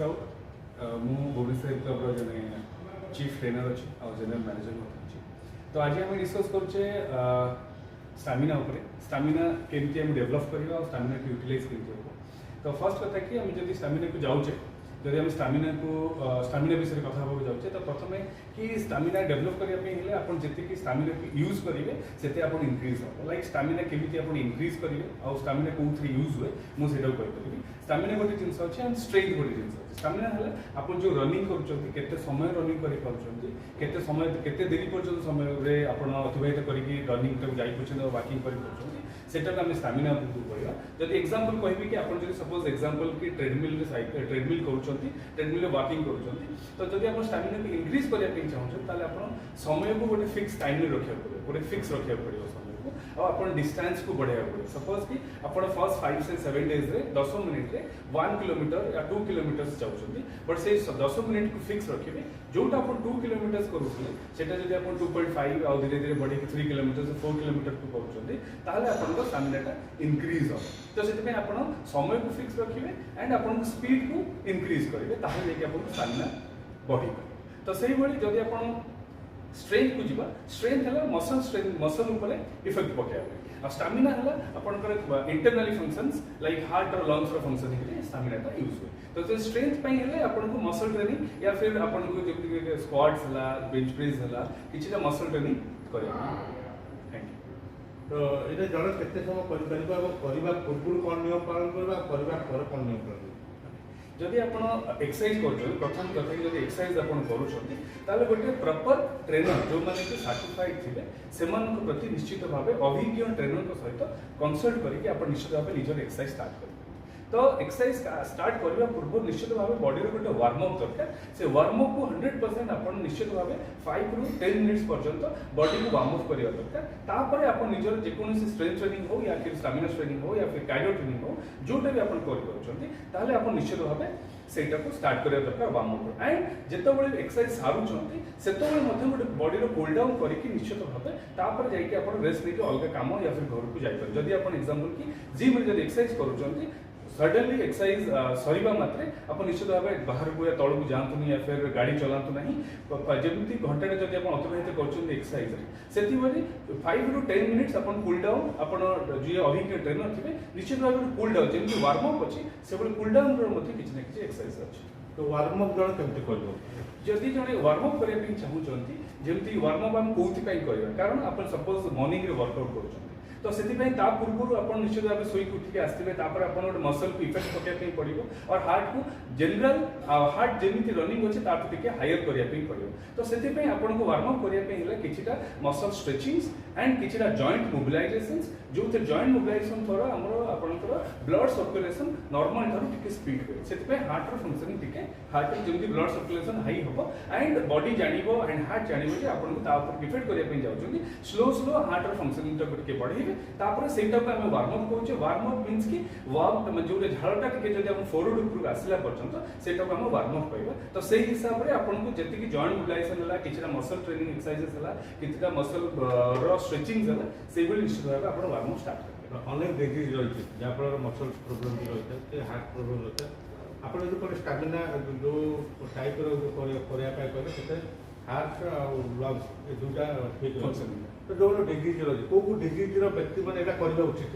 मु भुवनेश्वर क्लब जने chief trainer अच्छी और जनरल मैनेजर अच्छी। तो आज आम डिस्कस करुचे स्टामिना उपरे स्टामिना केमती आम डेभलप करवा और स्टामिना को यूटिलाइज कर। तो फर्स्ट कथा कि आम जब स्टामिना को जाऊे जब आम स्टामिना विषय कथा हाँ जाऊे तो प्रथम कि स्टामिना डेभलप करने आप जी स्टामिना को यूज करेंगे से इनक्रीज हम लाइक स्टामिना केमी आप इनक्रीज करेंगे और स्टामिना कौन यूज हुए मुझे कहीपरि। स्टामिना गोटे जिनस अच्छे एंड स्ट्रेंथ गोटे जिन स्टामिना है आप जो रनिंग कर समय रनिंग कर समय केते देरी पर्यटन समय आप अतिबाहित करके रनिंग जापर वाकिंग करटा आम स्टामिना कहवा। जब एग्जांपल कहि कि आप सपोज एग्जांपल कि ट्रेडमिल ट्रेडमिल वाकिंग कर तो जब आप स्टामिना को इनक्रीज करने चाहते आप समय को गोटे फिक्स टाइम रखा पड़े गोटे फिक्स रखा पड़े समय को और आप डिस्टेंस को बढ़ाया पड़े। सपोज कि आप फर्स्ट 5 से 7 डेज रे 10 मिनिट रे 1 किलोमीटर या 2 किलोमीटर जाऊँगी बट से 10 मिनिट को फिक्स रखिए जोटा आप 2 किलोमीटर करुले जब आप 2.5 और धीरे धीरे बढ़े 3 किलोमीटर से 4 किलोमीटर को करें आप स्टामिना इनक्रीज हम। तो से आप समय को फिक्स रखिए एंड आप स्पीड को इनक्रीज करेंगे आप स्टामिना बढ़ी। तो से जब आप स्ट्रेंथ को जीवा स्ट्रेंथ है मसल स्ट्रेंथ मसल उपर इफेक्ट पकड़ और स्टामिना है आपंकर इंटरनली फंक्शंस लाइक हार्ट और लंग्स फंक्शन स्टामिना यूज हुए। तो स्ट्रेंथ पे आपको मसल ट्रेनिंग या फिर आपको जब स्क्वाट्स है बेंच प्रेस है कि मसल ट्रेनिंग करें। तो ये जन केते समय करने पूर्व कौन नियम पालन करवा कौन नियम पालन जदि आप एक्सरसाइज कर प्रथम कथा कि एक्सरसाइज आप गोटे प्रॉपर ट्रेनर जो मैंने कि सर्टिफाइड थे से प्रति निश्चित भाव अभिज्ञ ट्रेनर सहित कंसल्ट करके निश्चित भाव निजर एक्सरसाइज स्टार्ट करेंगे। तो एक्सरसाइज स्टार्ट करने पूर्व निश्चित भाव बॉडी गोटे वार्म अप दरकार से वार्म अप को 100% आप निश्चित भाव 5 रू 10 मिनिट्स पर्यंत बॉडी को वार्म अप करवा दरकार। तापर आप निजर जेकोसी स्ट्रेंथ ट्रेनिंग हो या फिर स्टामिना ट्रेनिंग हो या फिर कार्डियो ट्रेनिंग हो जोटा भी आप निश्चित भाव सेटा को स्टार्ट करा दरकार वार्म अप एंड जितेबाला एक्सरसाइज सारूँ से गोटे बॉडी कूल डाउन करके निश्चित भाव तापर जाकि रेस्ट लेके अलग काम या फिर घर को जापर। जदि आप एग्जांपल कि जिम जब एक्सरसाइज करूँ सडनली एक्सरसाइज सरीबा मात्रे आप निश्चित भाव बाहर को या तौल को जातु या फिर गाड़ी चलातु ना जमी घंटे जब आप अतिबाहित कर एक्सरसाइज से 5 रू 10 मिनिट्स आप कूल डाउन आप जी अभिज्ञ ट्रेनर थे निश्चित भाव कूल डाउन जमी वार्म अप अच्छी से कूल डाउन किसी ना कि एक्सरसाइज अच्छी। तो वार्म अप जन केमती कर जदि जड़े वार्म अप करने चाहूँगी जमी वार्म अप आम कौन करवा कारण आप सपोज मॉर्निंग रे वर्कआउट कर तो से पूर्व आप निश्चित भाव शोक उठिक आसते आप गोटे मसल को इफेक्ट पकड़ पड़ो और हार्ट को जनरल हार्ट जमी रनिंग अच्छे ताकि हायर करने पड़ो। तो से आपको वार्म अप करने किसी मसल स्ट्रेचिंग्स एंड किसी जॉइंट मोबिलाइजेशन जो जॉइंट मोबिलाइजेशन द्वारा आमर ब्लड सर्कुलेशन नॉर्मल ठार स्पीड हुए से हार्ट फंक्शनिंग टी हार्ट जमी ब्लड सर्कुलेशन हाई हम एंड बॉडी जान एंड हार्ट जान आपको इफेक्ट करने जाऊँगी slow slow heart functioning T बढ़े तापर से वार्म अप कहूँ वार्म अप मीन्स कि वार्म जो झाड़टा टी फॉरवर्ड उपरक आसला पर्यंत से वार्म अप कहवा। तो से हिसाब से आपको जी जॉइंट मोबिलाइजेशन है कि मसल ट्रेनिंग एक्सरसाइजेस है कि मसल स्ट्रेचिंग है से निश्चित भाव आप वार्म अप स्टार्ट करेंगे। अनेक डिजीज रही है जहाँफल मसल प्रोब्लेम रही है हार्ट प्रोब्लेम रही है आप जो स्टामिना जो टाइप कहते हार्ट और लंग्स दुटा ठीक है। तो जो डिजीज रही कौ डिजीज व्यक्ति मैंने करवा उचित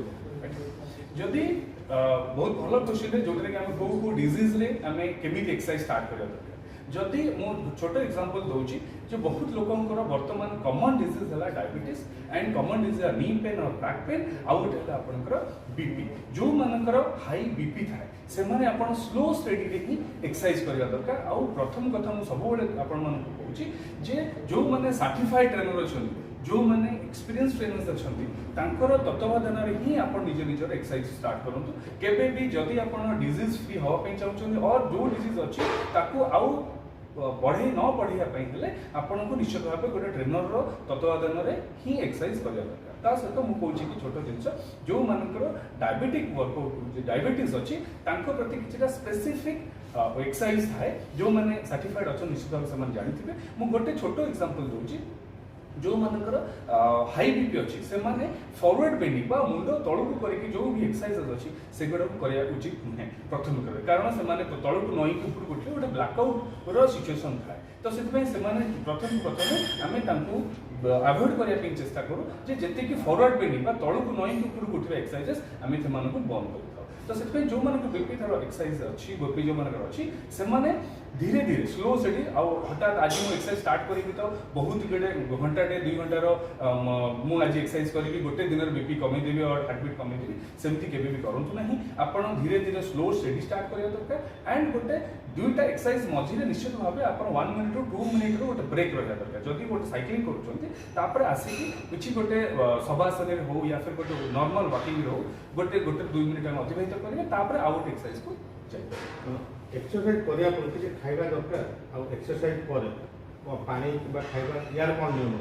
जदि बहुत भल क्वेश्चन जोटा कि आम कौ डिजीज आम केमी एक्सरसाइज स्टार्ट करा दरकार। जदि मु छोट एग्जांपल दूसरी जो बहुत लोकंर वर्तमान कॉमन डिजीज है डायबिटीज एंड कॉमन डिजीज है नी पेन और बैक पेन आउ गोटे है आपंकर बीपी जो मानकर हाई बीपी थाए से माने आपण स्लो स्टेडी ही एक्सरसाइज करवा दरकार। आउ प्रथम कथा मु सब आपण मानक कहूची जे जो माने सर्टिफाइड ट्रेनर अछंती जो मैंने एक्सपीरियंस ट्रेनर्स अच्छा तत्वावधान ही आप निज निजर एक्सरसाइज स्टार्ट करूँ केबे भी जदि आप डिजीज फ्री हाँपाई चाहते और जो डिजीज अच्छी आउ बढ़े न बढ़ाई आपन को निश्चित भाव गोटे ट्रेनर तत्वावधान ही एक्सरसाइज करवा दरकार। सहित मुझे कि छोट जिन जो मानकर डायबिटिक वर्कआउट डायबिटीज अच्छी प्रति किसी स्पेसिफिक एक्सरसाइज थाए जो मैंने सर्टिफाइड अच्छा निश्चित भाव से जानी थे। मुझे गोटे छोट एग्जांपल दूसरी जो मानकर हाई बीपी अच्छी से माने फॉरवर्ड बेंडिंग बा मुंड तलू करके जो भी एक्सरसाइज अच्छी से करा उचित नुहे प्रथम करें कारण से तलू नई ऊपर उठे गोटे ब्लैकआउट सिचुएसन थाए तो से प्रथम आम अवॉइड करने चेष्टा करूँ जे कि फॉरवर्ड बेंडिंग बा तलू नई ऊपर उठे एक्सरसाइजेस आम से बंद कर तो से जो बीपी थार एक्सरसाइज अच्छी बीपी जो मान अच्छी से धीरे धीरे स्लो सेडी हठात आज मुझे एक्सरसाइज स्टार्ट करी तो बहुत गुड़े घंटाटे 2 घंटार मुझे आज एक्सरसाइज करी गोटे दिन बीपी कमीदेवी और हार्टबीट कमीदेवी सेमती केवे भी करूँ ना आप धीरे धीरे स्लो सेडी स्टार्ट करा दरकार एंड गोटे दुईटा एक्सरसाइज मझे निश्चित भाव आप 1 मिनिट रू 2 मिनिट गोटे ब्रेक रहा दरकार जदि गोटे साइक्लिंग कर आसिकी किसी गोटे सभासन हो या फिर गोटे नॉर्मल वॉकिंग हो गोटे 2 मिनिट अतिबाहित करेंगे आउ गोटे एक्सरसाइज को जाए एक्सरसाइज करिया पर किसी खाइबा दरकार आ एक्सरसाइज पर पानी किबा खाइबा यार कोन नियम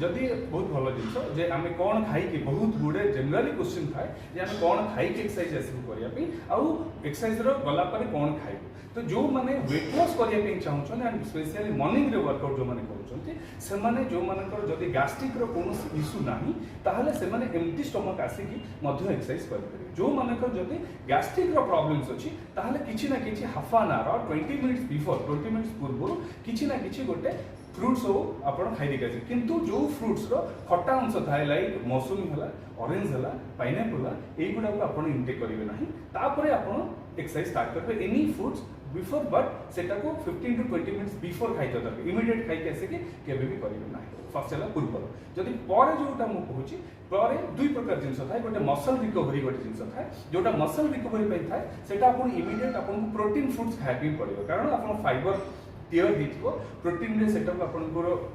जदि बहुत भल जिन जे आम कौन खाई बहुत गुड़े जनरली क्वेश्चन थाए जे आम कौन खाई एक्सरसाइज आसू करने आउ एक्सरसाइज गला कौन खाइबू तो जो मैंने वेट लॉस करने चाहूँ एंड स्पेशली मॉर्निंग रे वर्कआउट जो मैंने करुँचे जो मानकर जदि गैस्ट्रिक रो कौन इश्यू नहीं ताहले से माने एम्प्टी स्टमक आसिकी मध्य एक्सरसाइज करें जो मानकर जदि गैस्ट्रिक रो प्रॉब्लम्स अच्छी ताहले किछि ना किछि half an hour 20 minutes before 20 minutes पूर्व किछि ना किछि गोटे फ्रुट्स हो आपड़ खाई देखे किंतु जो फ्रुट्स रो खट्टा अंश थाए लाइक मौसमी है ऑरेंज है पाइनएप्पल है युवा को आप इनटेक करेंगे ना तापर आप एक्सरसाइज स्टार्ट करेंगे एनी फ्रुट्स बिफोर बट सेटा को 15 to 20 मिनिट्स बिफोर खाई दरकार इमिडिएट खाई आसिकी केबे भी करेंगे ना फर्स्ट है पूर्व जदि पर जोटा मुझे कहूँ पर दुई प्रकार जिन थाए गोटे मसल रिकवरी गोटे जिन थाए जोटा मसल रिकवरी थाए सेटा आप इमिडिएट आपको प्रोटीन फुड्स खाया पड़ो कारण आप फाइबर क्लियर हो प्रोटीन रे सेटा आपंकर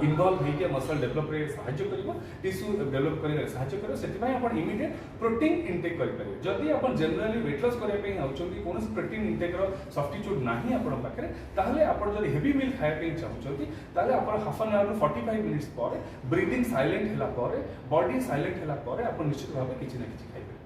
इनवॉल्व होकर मसल डेभलप कर टिश्यू डेभलप कर आप इमिडिएट प्रोटीन इनटेक करेंगे जदि आप जनरली वेट लॉस करने कौन प्रोटीन इनटेक सब्स्टिट्यूट ना पाखे आप हेवी मिल खाया चाहते आप हाफ एन आवर 45 मिनिट्स पर ब्रीदिंग साइलेंट है बॉडी साइलेंट है आप निश्चित भाव किसी ना कि खाइए।